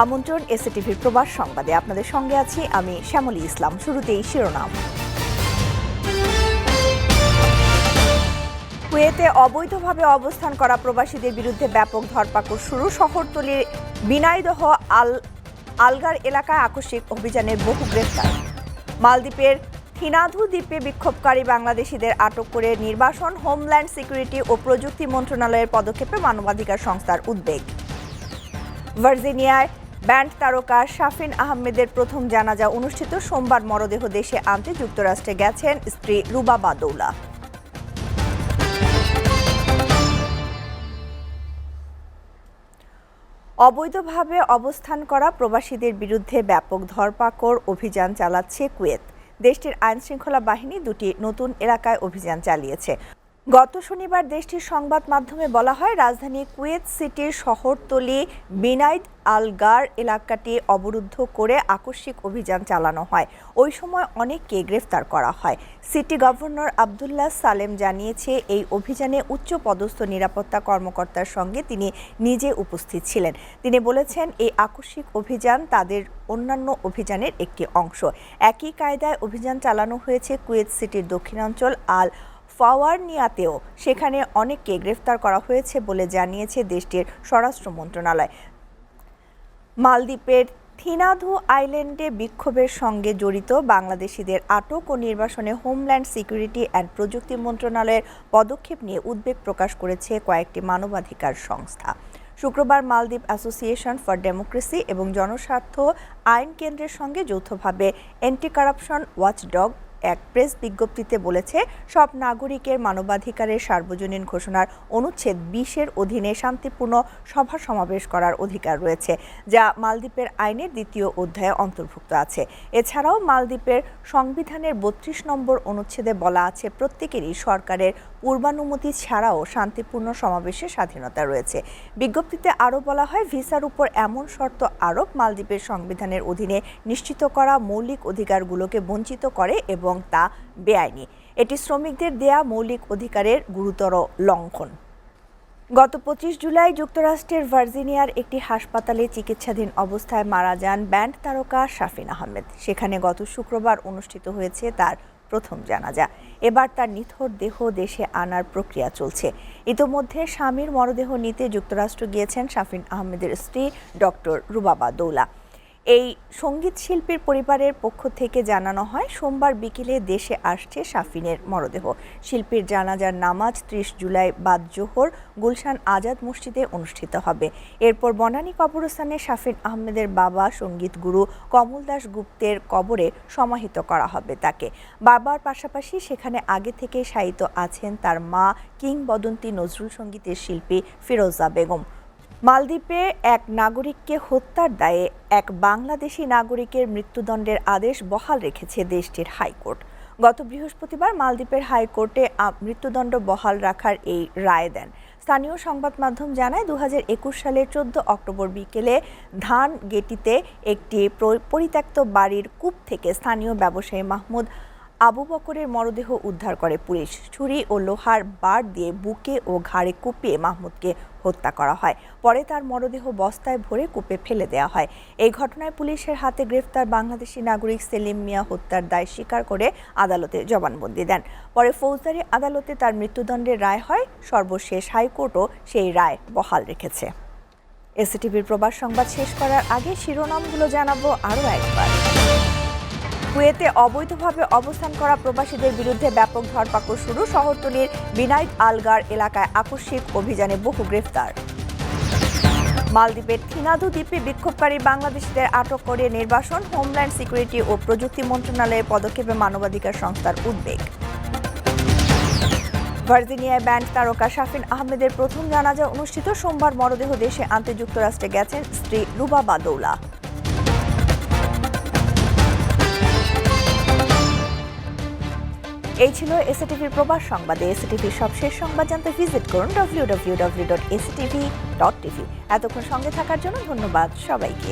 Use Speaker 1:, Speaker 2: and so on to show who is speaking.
Speaker 1: আমন্ত্রণ এসএটিভির প্রবাস সংবাদে। আপনাদের সঙ্গে আছি আমি শ্যামলী ইসলাম। শুরুতেই শিরোনাম। কুয়েতে অবৈধভাবে অবস্থান করা প্রবাসীদের বিরুদ্ধে ব্যাপক ধরপাকড় শুরু। শহরতলির বিনাইদহ আলগার এলাকায় আকস্মিক অভিযানের বহু গ্রেফতার। মালদ্বীপের থিনাধু দ্বীপে বিক্ষোভকারী বাংলাদেশিদের আটক করে নির্বাসন। হোমল্যান্ড সিকিউরিটি ও প্রযুক্তি মন্ত্রণালয়ের পদক্ষেপে মানবাধিকার সংস্থার উদ্বেগ। ভার্জিনিয়ায় ব্যান্ড তারকা শাফিন আহমেদের প্রথম জানাজা অনুষ্ঠিত। সোমবার মরদেহ দেশে আনতে যুক্তরাষ্ট্রে গেছেন স্ত্রী রুবাবা দৌলা। অবৈধভাবে অবস্থান করা প্রবাসীদের বিরুদ্ধে ব্যাপক ধরপাকড় অভিযান চালাচ্ছে কুয়েত। দেশটির আইনশৃঙ্খলা বাহিনী দুটি নতুন এলাকায় অভিযান চালিয়েছে। গত শনিবার দেশটির সংবাদ মাধ্যমে বলা হয়, রাজধানী কুয়েত সিটির শহরতলি বিনাইদ আলগার এলাকাটি অবরুদ্ধ করে আকস্মিক অভিযান চালানো হয়। ওই সময় অনেককে গ্রেফতার করা হয়। সিটি গভর্নর আবদুল্লাহ সালেম জানিয়েছে, এই অভিযানে উচ্চ পদস্থ নিরাপত্তা কর্মকর্তার সঙ্গে তিনি নিজে উপস্থিত ছিলেন। তিনি বলেছেন, এই আকস্মিক অভিযান তাদের অন্যান্য অভিযানের একটি অংশ। একই কায়দায় অভিযান চালানো হয়েছে কুয়েত সিটির দক্ষিণাঞ্চল আল ফাওয়ারনিয়াতেও। সেখানে অনেককে গ্রেফতার করা হয়েছে বলে জানিয়েছে দেশটির স্বরাষ্ট্র মন্ত্রণালয়। মালদ্বীপের থিনাধু আইল্যান্ডে বিক্ষোভের সঙ্গে জড়িত বাংলাদেশিদের আটক ও নির্বাসনে হোমল্যান্ড সিকিউরিটি অ্যান্ড প্রযুক্তি মন্ত্রণালয়ের পদক্ষেপ নিয়ে উদ্বেগ প্রকাশ করেছে কয়েকটি মানবাধিকার সংস্থা। শুক্রবার মালদ্বীপ অ্যাসোসিয়েশন ফর ডেমোক্রেসি এবং জনস্বার্থ আইন কেন্দ্রের সঙ্গে যৌথভাবে অ্যান্টি কারাপশন ওয়াচডগ এক প্রেস বিজ্ঞপ্তিতে বলেছে, সব নাগরিকের মানবাধিকারের সার্বজনীন ঘোষণার অনুচ্ছেদ 20-এর অধীনে শান্তিপূর্ণ সভা সমাবেশ করার অধিকার রয়েছে, যা মালদ্বীপের আইনের 2য় অধ্যায়ে অন্তর্ভুক্ত আছে। এছাড়াও মালদ্বীপের সংবিধানের 32 নম্বর অনুচ্ছেদে বলা আছে, প্রত্যেকেরই সরকারের পূর্বানুমতি ছাড়াও শান্তিপূর্ণ সমাবেশের স্বাধীনতা রয়েছে। বিজ্ঞপ্তিতে আরও বলা হয়, ভিসার উপর এমন শর্ত আরোপ মালদ্বীপের সংবিধানের অধীনে নিশ্চিত করা মৌলিক অধিকারগুলোকে বঞ্চিত করে এবং তা বেআইনি। এটি শ্রমিকদের দেয়া মৌলিক অধিকারের গুরুতর লঙ্ঘন। গত 25 জুলাই যুক্তরাষ্ট্রের ভার্জিনিয়ার একটি হাসপাতালে চিকিৎসাধীন অবস্থায় মারা যান ব্যান্ড তারকা শাফিন আহমেদ। সেখানে গত শুক্রবার অনুষ্ঠিত হয়েছে তার প্রথম জানাজা। এবার তার নিথর দেহ দেশে আনার প্রক্রিয়া চলছে। ইতোমধ্যে স্বামীর মরদেহ নিতে যুক্তরাষ্ট্র গিয়েছেন শাফিন আহমেদের স্ত্রী ডক্টর রুবাবা দৌলা। এই সঙ্গীত শিল্পীর পরিবারের পক্ষ থেকে জানানো হয়, সোমবার বিকেলে দেশে আসছে শাফিনের মরদেহ। শিল্পীর জানাজার নামাজ 30 জুলাই বাদ জোহর গুলশান আজাদ মসজিদে অনুষ্ঠিত হবে। এরপর বনানী কবরস্থানে শাফিন আহমেদের বাবা সঙ্গীত গুরু কমল দাস গুপ্তের কবরে সমাহিত করা হবে তাকে। বাবার পাশাপাশি সেখানে আগে থেকে শায়িত আছেন তার মা কিংবদন্তি নজরুল সঙ্গীতের শিল্পী ফিরোজা বেগম। মালদ্বীপে এক নাগরিককে হত্যার দায়ে এক বাংলাদেশি নাগরিকের মৃত্যুদণ্ডের আদেশ বহাল রেখেছে দেশটির হাইকোর্ট। গত বৃহস্পতিবার মালদ্বীপের হাইকোর্টে মৃত্যুদণ্ড বহাল রাখার এই রায় দেন। স্থানীয় সংবাদ মাধ্যম জানায়, 2021 সালের 14 অক্টোবর বিকেলে ধান গেটিতে একটি পরিত্যক্ত বাড়ির কূপ থেকে স্থানীয় ব্যবসায়ী মাহমুদ আবু বকরের মরদেহ উদ্ধার করে পুলিশ। ছুরি ও লোহার বার দিয়ে বুকে ও ঘাড়ে কুপিয়ে মাহমুদকে হত্যা করা হয়। পরে তার মরদেহ বস্তায় ভরে কূপে ফেলে দেওয়া হয়। এই ঘটনায় পুলিশের হাতে গ্রেফতার বাংলাদেশি নাগরিক সেলিম মিয়া হত্যার দায় স্বীকার করে আদালতে জবানবন্দি দেন। পরে ফৌজদারি আদালতে তার মৃত্যুদণ্ডের রায় হয়। সর্বশেষ হাইকোর্টও সেই রায় বহাল রেখেছে। এসএটিভির প্রবাস সংবাদ শেষ করার আগে শিরোনামগুলো জানাবো আরও একবার। কুয়েতে অবৈধভাবে অবস্থান করা প্রবাসীদের বিরুদ্ধে ব্যাপক ধরপাকড় শুরু। শহরতলির বিনাইদ আলগার এলাকায় আকস্মিক অভিযানে বহু গ্রেফতার। মালদ্বীপের থিনাধু দ্বীপে বিক্ষোভকারী বাংলাদেশিদের আটক করে নির্বাসন। হোমল্যান্ড সিকিউরিটি ও প্রযুক্তি মন্ত্রণালয়ের পদক্ষেপে মানবাধিকার সংস্থার উদ্বেগ। ভার্জিনিয়ায় ব্যান্ড তারকা শাফিন আহমেদের প্রথম জানাজা অনুষ্ঠিত। সোমবার মরদেহ দেশে আনতে যুক্তরাষ্ট্রে গেছেন স্ত্রী রুবাবা দৌলা। এই ছিল এসএটিভির প্রবাস সংবাদে। এসএটিভির সবশেষ সংবাদ জানতে ভিজিট করুন www.actv.tv। এতক্ষণ সঙ্গে থাকার জন্য ধন্যবাদ সবাইকে।